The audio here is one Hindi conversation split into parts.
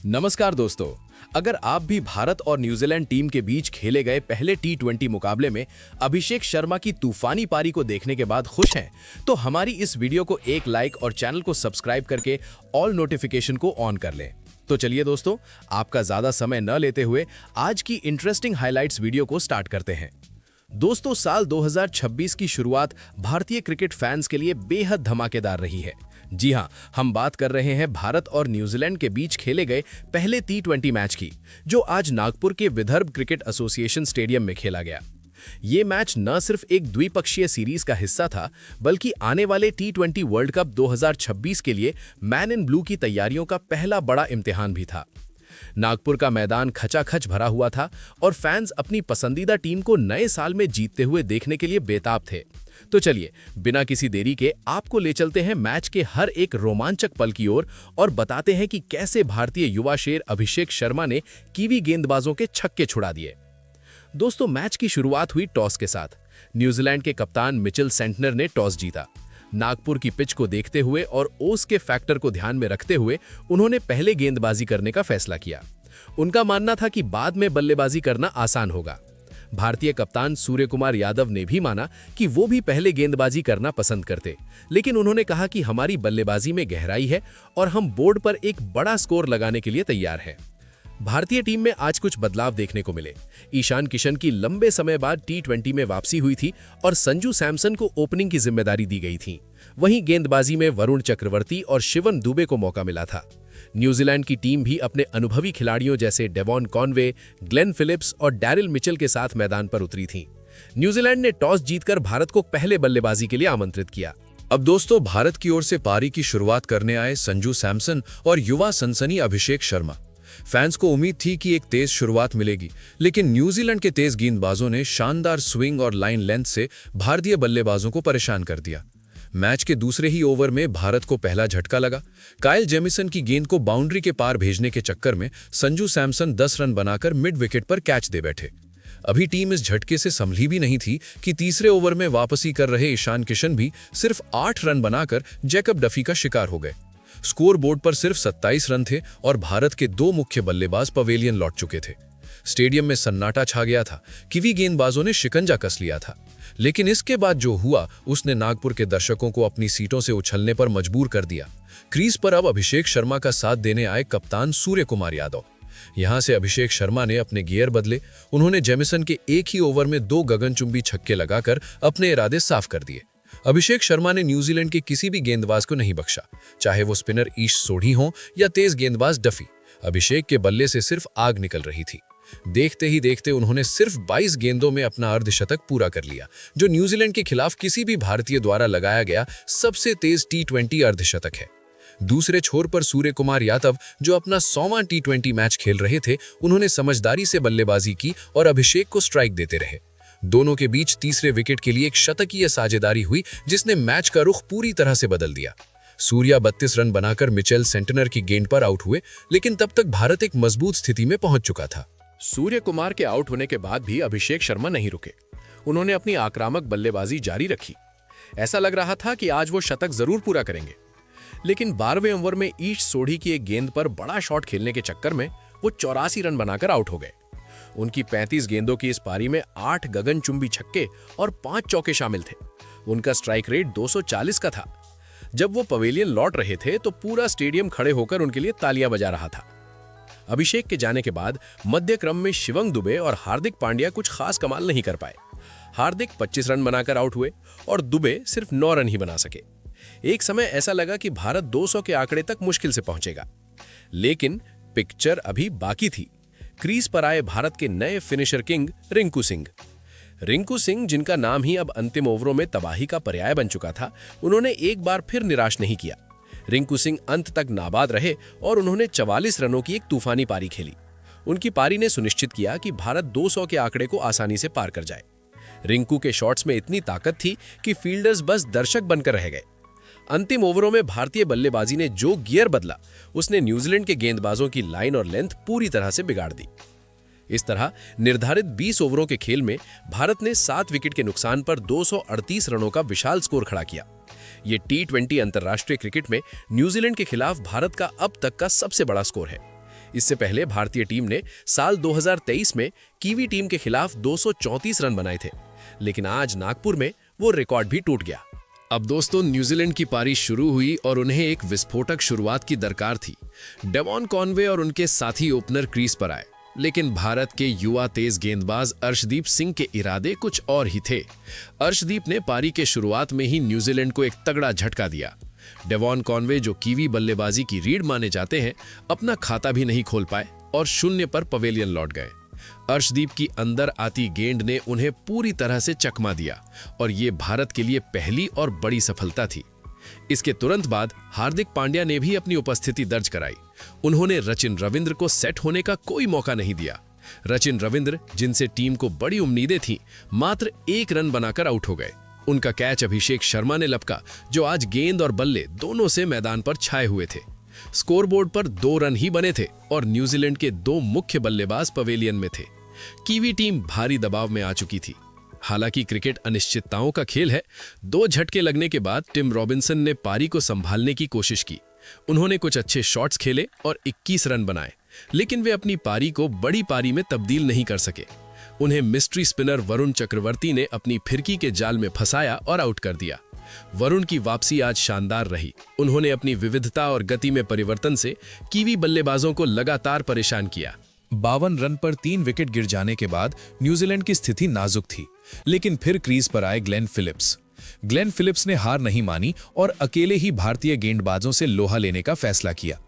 नमस्कार दोस्तों। अगर आप भी भारत और न्यूजीलैंड टीम के बीच खेले गए पहले टी20 मुकाबले में अभिषेक शर्मा की तूफानी पारी को देखने के बाद खुश हैं, तो हमारी इस वीडियो को एक लाइक और चैनल को सब्सक्राइब करके ऑल नोटिफिकेशन को ऑन कर लें। तो चलिए दोस्तों, आपका ज्यादा समय न लेते हुए आज की इंटरेस्टिंग हाइलाइट्स वीडियो को स्टार्ट करते हैं। दोस्तों, साल 2026 की शुरुआत भारतीय क्रिकेट फैंस के लिए बेहद धमाकेदार रही है। जी हां, हम बात कर रहे हैं भारत और न्यूजीलैंड के बीच खेले गए पहले टी20 मैच की, जो आज नागपुर के विदर्भ क्रिकेट एसोसिएशन स्टेडियम में खेला गया। ये मैच न सिर्फ एक द्विपक्षीय सीरीज का हिस्सा था, बल्कि आने वाले टी20 वर्ल्ड कप 2026 के लिए मैन इन ब्लू की तैयारियों का पहला बड़ा इम्तिहान भी था। नागपुर का मैदान खचाखच भरा हुआ था और फैंस अपनी पसंदीदा टीम को नए साल में जीतते हुए देखने के लिए बेताब थे। तो चलिए, बिना किसी देरी के आपको ले चलते हैं मैच के हर एक रोमांचक पल की ओर और बताते हैं कि कैसे भारतीय युवा शेर अभिषेक शर्मा ने कीवी गेंदबाजों के छक्के छुड़ा दिए। दोस्तों, मैच की शुरुआत हुई टॉस के साथ। न्यूजीलैंड के कप्तान मिचेल सेंटनर ने टॉस जीता। नागपुर की पिच को देखते हुए और ओस के फैक्टर को ध्यान में रखते हुए उन्होंने पहले गेंदबाजी करने का फैसला किया। उनका मानना था कि बाद में बल्लेबाजी करना आसान होगा। भारतीय कप्तान सूर्यकुमार यादव ने भी माना कि वो भी पहले गेंदबाजी करना पसंद करते, लेकिन उन्होंने कहा कि हमारी बल्लेबाजी में गहराई है और हम बोर्ड पर एक बड़ा स्कोर लगाने के लिए तैयार हैं। भारतीय टीम में आज कुछ बदलाव देखने को मिले। ईशान किशन की लंबे समय बाद टी20 में वापसी हुई थी और संजू सैमसन को ओपनिंग की जिम्मेदारी दी गई थी। वहीं गेंदबाजी में वरुण चक्रवर्ती और शिवन दुबे को मौका मिला था। न्यूजीलैंड की टीम भी अपने अनुभवी खिलाड़ियों जैसे डेवॉन कॉनवे, ग्लेन फिलिप्स और डैरिल मिचेल के साथ मैदान पर उतरी थी। न्यूजीलैंड ने टॉस जीतकर भारत को पहले बल्लेबाजी के लिए आमंत्रित किया। अब दोस्तों, भारत की ओर से पारी की शुरुआत करने आए संजू सैमसन और युवा सनसनी अभिषेक शर्मा। फैंस को उम्मीद थी कि एक तेज शुरुआत मिलेगी, लेकिन न्यूजीलैंड के तेज गेंदबाजों ने शानदार स्विंग और लाइन लेंथ से भारतीय बल्लेबाजों को परेशान कर दिया। मैच के दूसरे ही ओवर में भारत को पहला झटका लगा। काइल जेमिसन की गेंद को बाउंड्री के पार भेजने के चक्कर में संजू सैमसन 10 रन बनाकर मिड विकेट पर कैच दे बैठे। अभी टीम इस झटके से संभली भी नहीं थी कि तीसरे ओवर में वापसी कर रहे ईशान किशन भी सिर्फ 8 रन बनाकर जैकब डफी का शिकार हो गए। स्कोर बोर्ड पर सिर्फ 27 रन थे और भारत के 2 मुख्य बल्लेबाज पवेलियन लौट चुके थे। स्टेडियम में सन्नाटा छा गया था। कीवी गेंदबाजों ने शिकंजा कस लिया था, लेकिन इसके बाद जो हुआ उसने नागपुर के दर्शकों को अपनी सीटों से उछलने पर मजबूर कर दिया। क्रीज पर अब अभिषेक शर्मा का साथ देने आए कप्तान सूर्यकुमार यादव। यहां से अभिषेक शर्मा ने अपने गियर बदले। उन्होंने जेमिसन के एक ही ओवर में 2 गगनचुंबी छक्के लगाकर अपने इरादे साफ कर दिए। अभिषेक शर्मा ने न्यूजीलैंड के किसी भी गेंदबाज को नहीं बख्शा, चाहे वो स्पिनर ईश सोढ़ी हो या तेज गेंदबाज डफी। अभिषेक के बल्ले से सिर्फ आग निकल रही थी। देखते ही देखते उन्होंने सिर्फ 22 गेंदों में अपना अर्धशतक पूरा कर लिया, जो न्यूजीलैंड के खिलाफ किसी भी भारतीय द्वारा लगाया गया सबसे तेज टी20 अर्धशतक है। दूसरे छोर पर सूर्यकुमार यादव, जो अपना 100वां टी20 मैच खेल रहे थे, उन्होंने समझदारी से बल्लेबाजी की और अभिषेक को स्ट्राइक देते रहे। दोनों के बीच तीसरे विकेट के लिए एक शतकीय साझेदारी हुई, जिसने मैच का रुख पूरी तरह से बदल दिया। सूर्या 32 रन बनाकर मिचेल सेंटनर की गेंद पर आउट हुए, लेकिन तब तक भारत एक मजबूत स्थिति में पहुंच चुका था। सूर्य कुमार के आउट होने के बाद भी अभिषेक शर्मा नहीं रुके। उन्होंने अपनी आक्रामक बल्लेबाजी जारी रखी। ऐसा लग रहा था कि आज वो शतक जरूर पूरा करेंगे, लेकिन 12वें ओवर में ईश सोढ़ी की एक गेंद पर बड़ा शॉट खेलने के चक्कर में वो 84 रन बनाकर आउट हो गए। उनकी 35 गेंदों की इस पारी में 8 गगनचुंबी छक्के और 5 चौके शामिल थे। उनका स्ट्राइक रेट 240 का था। जब वो पवेलियन लौट रहे थे तो पूरा स्टेडियम खड़े होकर उनके लिए तालियां बजा रहा था। अभिषेक के जाने के बाद मध्य क्रम में शिवम दुबे और हार्दिक पांड्या कुछ खास कमाल नहीं कर पाए। हार्दिक 25 रन बनाकर आउट हुए और दुबे सिर्फ 9 रन ही बना सके। एक समय ऐसा लगा कि भारत 200 के आंकड़े तक मुश्किल से पहुंचेगा, लेकिन पिक्चर अभी बाकी थी। क्रीज पर आए भारत के नए फिनिशर किंग रिंकू सिंह। रिंकू सिंह, जिनका नाम ही अब अंतिम ओवरों में तबाही का पर्याय बन चुका था, उन्होंने एक बार फिर निराश नहीं किया। रिंकू सिंह अंत तक नाबाद रहे और उन्होंने 44 रनों की एक तूफानी पारी खेली। उनकी पारी ने सुनिश्चित किया कि भारत 200 के आंकड़े को आसानी से पार कर जाए। रिंकू के शॉट्स में इतनी ताकत थी कि फील्डर्स बस दर्शक बनकर रह गए। अंतिम ओवरों में भारतीय बल्लेबाजी ने जो गियर बदला, उसने न्यूजीलैंड के गेंदबाजों की लाइन और लेंथ पूरी तरह से बिगाड़ दी। इस तरह निर्धारित 20 ओवरों के खेल में भारत ने 7 विकेट के नुकसान पर 238 रनों का विशाल स्कोर खड़ा किया। ये टी20 अंतर्राष्ट्रीय क्रिकेट में न्यूजीलैंड के खिलाफ भारत का अब तक का सबसे बड़ा स्कोर है। इससे पहले भारतीय टीम ने साल 2023 में कीवी टीम के खिलाफ 234 रन बनाए थे, लेकिन आज नागपुर में वो रिकॉर्ड भी टूट गया। अब दोस्तों, न्यूजीलैंड की पारी शुरू हुई और उन्हें एक विस्फोटक शुरुआत की दरकार थी। डेवॉन कॉनवे और उनके साथी ओपनर क्रीज पर आए, लेकिन भारत के युवा तेज गेंदबाज अर्शदीप सिंह के इरादे कुछ और ही थे। अर्शदीप ने पारी के शुरुआत में ही न्यूजीलैंड को एक तगड़ा झटका दिया। डेवॉन कॉनवे, जो कीवी बल्लेबाजी की रीढ़ माने जाते हैं, अपना खाता भी नहीं खोल पाए और 0 पर पवेलियन लौट गए। अर्शदीप की अंदर आती गेंद ने उन्हें पूरी तरह से चकमा दिया और ये भारत के लिए पहली और बड़ी सफलता थी। इसके तुरंत बाद हार्दिक पांड्या ने भी अपनी उपस्थिति दर्ज कराई। उन्होंने रचिन रविंद्र को सेट होने का कोई मौका नहीं दिया। रचिन रविंद्र, जिनसे टीम को बड़ी उम्मीदें थीं, मात्र 1 रन बनाकर आउट हो गए। उनका कैच अभिषेक शर्मा ने लपका, जो आज गेंद और बल्ले दोनों से मैदान पर छाए हुए थे। स्कोरबोर्ड पर 2 रन ही बने थे और न्यूजीलैंड के 2 मुख्य बल्लेबाज पवेलियन में थे। कीवी टीम भारी दबाव में आ चुकी थी। हालांकि क्रिकेट अनिश्चितताओं का खेल है। 2 झटके लगने के बाद टिम रॉबिन्सन ने पारी को संभालने की कोशिश की। उन्होंने कुछ अच्छे शॉट्स खेले और 21 रन बनाए, लेकिन वे अपनी पारी को बड़ी पारी में तब्दील नहीं कर सके। उन्हें मिस्ट्री स्पिनर वरुण चक्रवर्ती ने अपनी फिरकी के जाल में फंसाया और आउट कर दिया। वरुण की वापसी आज शानदार रही। उन्होंने अपनी विविधता और गति में परिवर्तन से कीवी बल्लेबाजों को लगातार परेशान किया। 52 रन पर 3 विकेट गिर जाने के बाद न्यूजीलैंड की स्थिति नाजुक थी, लेकिन फिर क्रीज पर आए ग्लेन फिलिप्स। ग्लेन फिलिप्स ने हार नहीं मानी और अकेले ही भारतीय गेंदबाजों से लोहा लेने का फैसला किया।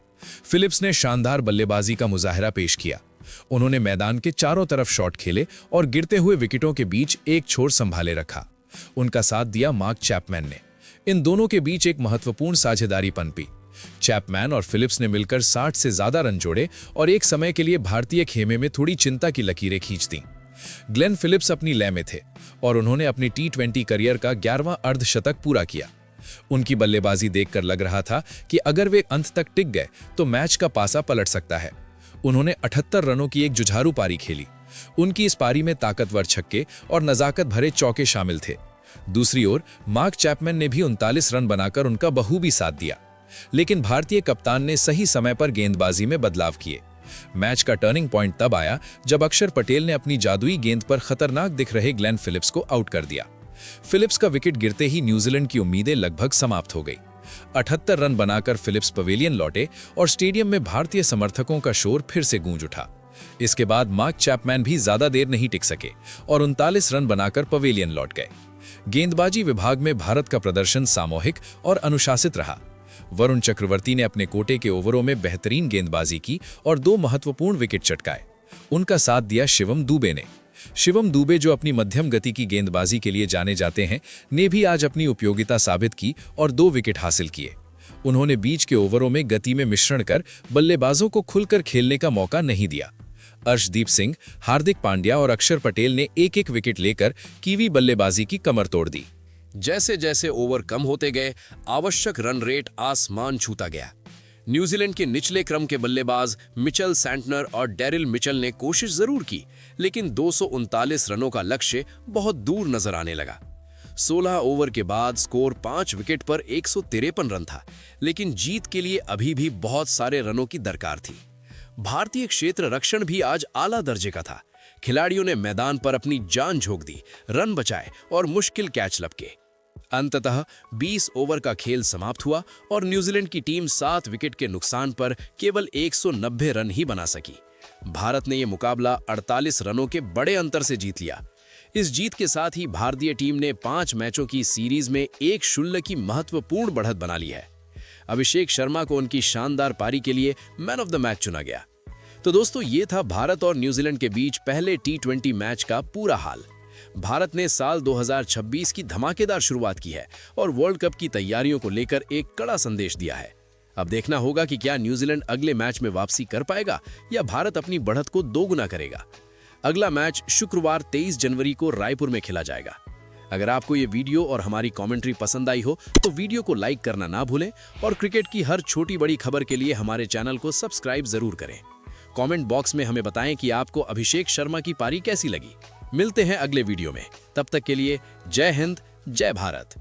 फिलिप्स ने शानदार बल्लेबाजी का मुजाहरा पेश किया। उन्होंने मैदान के चारों तरफ शॉट खेले और गिरते हुए विकेटों के बीच एक छोर संभाले रखा। उनका साथ दिया मार्क चैपमैन ने। इन दोनों के बीच एक महत्वपूर्ण साझेदारी पनपी। चैपमैन और फिलिप्स ने मिलकर 60 से ज्यादा रन जोड़े और एक समय के लिए भारतीय खेमे में थोड़ी चिंता की लकीरें खींच दी। ग्लेन फिलिप्स अपनी लय में थे और उन्होंने अपनी T20 करियर का 11वां अर्धशतक पूरा किया। उनकी बल्लेबाजी देखकर लग रहा था कि अगर वे अंत तक टिक गए तो मैच का पासा पलट सकता है। उन्होंने 78 रनों की एक जुझारू पारी खेली। उनकी इस पारी में ताकतवर छक्के और नजाकत भरे चौके शामिल थे। दूसरी ओर मार्क चैपमैन ने भी 39 रन बनाकर उनका बखूबी साथ दिया, लेकिन भारतीय कप्तान ने सही समय पर गेंदबाजी में बदलाव किए। मैच का टर्निंग पॉइंट तब आया जब अक्षर पटेल ने अपनी जादुई गेंद पर खतरनाक दिख रहे ग्लेन फिलिप्स को आउट कर दिया। फिलिप्स का विकेट गिरते ही न्यूजीलैंड की उम्मीदें लगभग समाप्त हो गई। 78 रन बनाकर फिलिप्स पवेलियन लौटे और स्टेडियम में भारतीय समर्थकों का शोर फिर से गूंज उठा। इसके बाद मार्क चैपमैन भी ज्यादा देर नहीं टिक सके और 39 रन बनाकर पवेलियन लौट गए। गेंदबाजी विभाग में भारत का प्रदर्शन सामूहिक और अनुशासित रहा। वरुण चक्रवर्ती ने अपने कोटे के ओवरों में बेहतरीन गेंदबाजी की और 2 महत्वपूर्ण विकेट चटकाए। उनका साथ दिया शिवम दुबे ने। शिवम दुबे, जो अपनी मध्यम गति की गेंदबाजी के लिए जाने जाते हैं, ने भी आज अपनी उपयोगिता साबित की और 2 विकेट हासिल किए। उन्होंने बीच के ओवरों में गति में मिश्रण कर बल्लेबाजों को खुलकर खेलने का मौका नहीं दिया। अर्शदीप सिंह, हार्दिक पांड्या और अक्षर पटेल ने एक-एक विकेट लेकर कीवी बल्लेबाजी की कमर तोड़ दी। जैसे जैसे ओवर कम होते गए, आवश्यक रन रेट आसमान छूता गया। न्यूजीलैंड के निचले क्रम के बल्लेबाज मिचेल सैंटनर और डेरिल मिचेल ने कोशिश जरूर की, लेकिन 239 रनों का लक्ष्य बहुत दूर नजर आने लगा। 16 ओवर के बाद स्कोर 5 विकेट पर 153 रन था, लेकिन जीत के लिए अभी भी बहुत सारे रनों की दरकार थी। भारतीय क्षेत्र रक्षण भी आज आला दर्जे का था। खिलाड़ियों ने मैदान पर अपनी जान झोंक दी, रन बचाए और मुश्किल कैच लपके। अंततः 20 ओवर का खेल समाप्त हुआ और न्यूजीलैंड की टीम 7 विकेट के नुकसान पर केवल 190 रन ही बना सकी। भारत ने यह मुकाबला 48 रनों के बड़े अंतर से जीत लिया। इस जीत के साथ ही भारतीय टीम ने 5 मैचों की सीरीज में 1-0 की महत्वपूर्ण बढ़त बना ली है। अभिषेक शर्मा को उनकी शानदार पारी के लिए मैन ऑफ द मैच चुना गया। तो दोस्तों, ये था भारत और न्यूजीलैंड के बीच पहले T20 मैच का पूरा हाल। भारत ने साल 2026 की धमाकेदार शुरुआत की है और वर्ल्ड कप की तैयारियों को लेकर एक कड़ा संदेश दिया है। अब देखना होगा कि क्या न्यूजीलैंड अगले मैच में वापसी कर पाएगा या भारत अपनी बढ़त को दोगुना करेगा। अगला मैच शुक्रवार 23 जनवरी को रायपुर में खेला जाएगा। अगर आपको ये वीडियो और हमारी कमेंट्री पसंद आई हो तो वीडियो को लाइक करना ना भूलें और क्रिकेट की हर छोटी बड़ी खबर के लिए हमारे चैनल को सब्सक्राइब जरूर करें। कमेंट बॉक्स में हमें बताएं कि आपको अभिषेक शर्मा की पारी कैसी लगी। मिलते हैं अगले वीडियो में, तब तक के लिए जय हिंद, जय भारत।